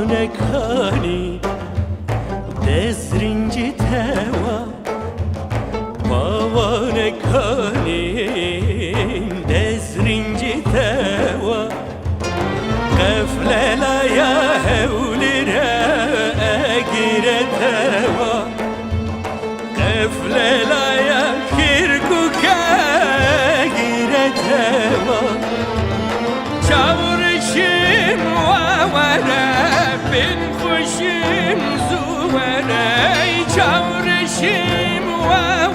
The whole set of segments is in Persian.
پاوانکانی دزرینجی توا پاوانکانی دزرینجی توا قفله لا یا هولی را اگیره توا قفله لا یا کرکوکه اگیره توا چاورشیم وره بین خوشیم زوره چاورشیم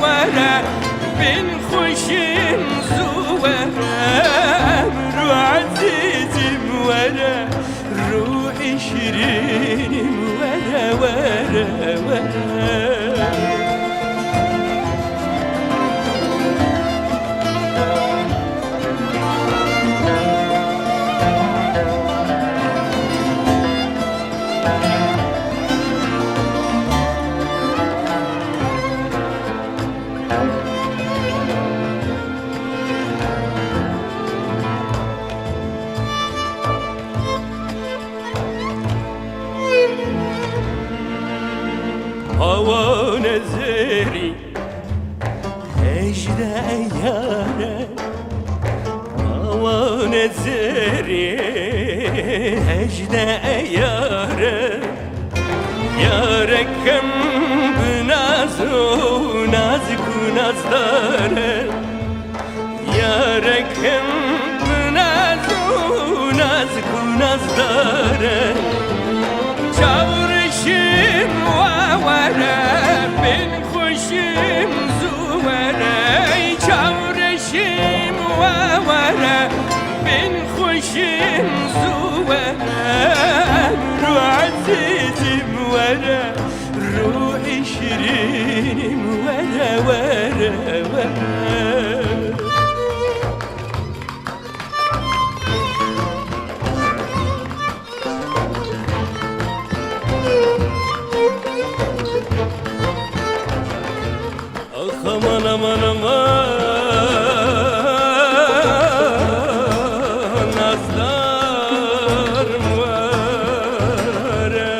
وره بین خوشیم زوره رو عزیزیم وره روح شیرینیم وره وره وره پاوان زری هجده یاره پاوان زری هجده یاره یارکم بناز و نازک و نازداره یارکم بناز و نازک و نازداره چاورشیم وره بین خوشیم زوره چاورشیم وره بین خوشیم زوره رو عزیزیم وره روح شیرینیم وره وره وره aman aman aman nazlarım vare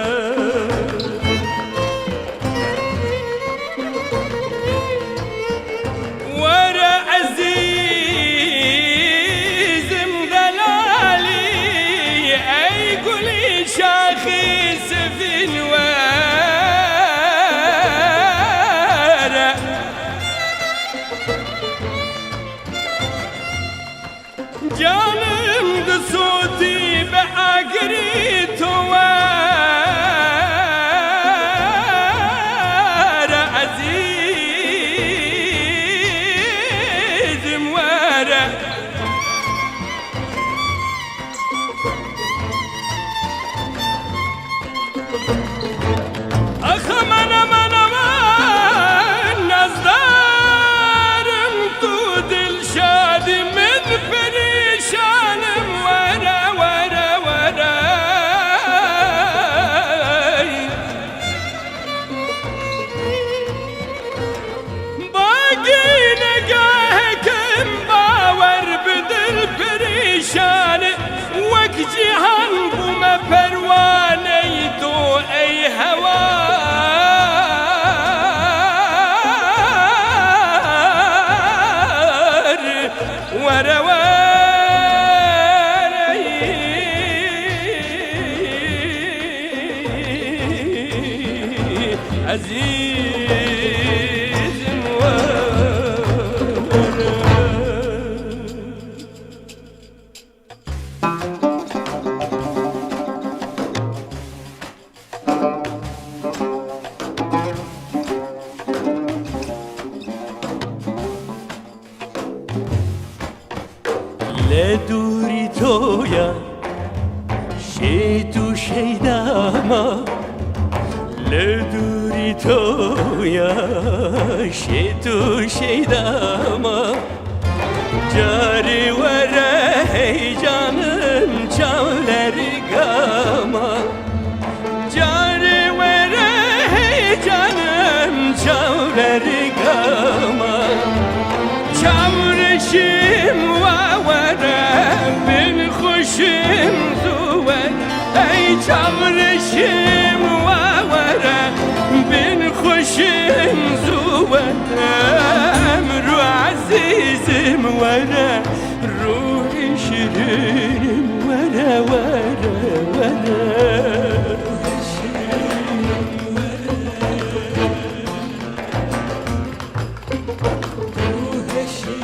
vare azizim delali ey guli şahi sefin جانم دسوتی به اگری تو وره عزیزم وره آخ من من من نزدارم تو دل شادی من پریشانم وره وره وره باقی نگاه کم باور بدل پریشان وک جهان بوم پروانه تو ای هوا وره عزيزم لدوري تويا شيتو شيداما لدوري تويا شيتو شيداما جاري ورا هيجانم çavleri gama جاري ورا هيجانم çavleri gama çavrışım وورا بن خوشم زوان ای چاورشم وره بین خوشم زورم رو عزیزم وره روحی شیرینم وره وره وره روح شیرین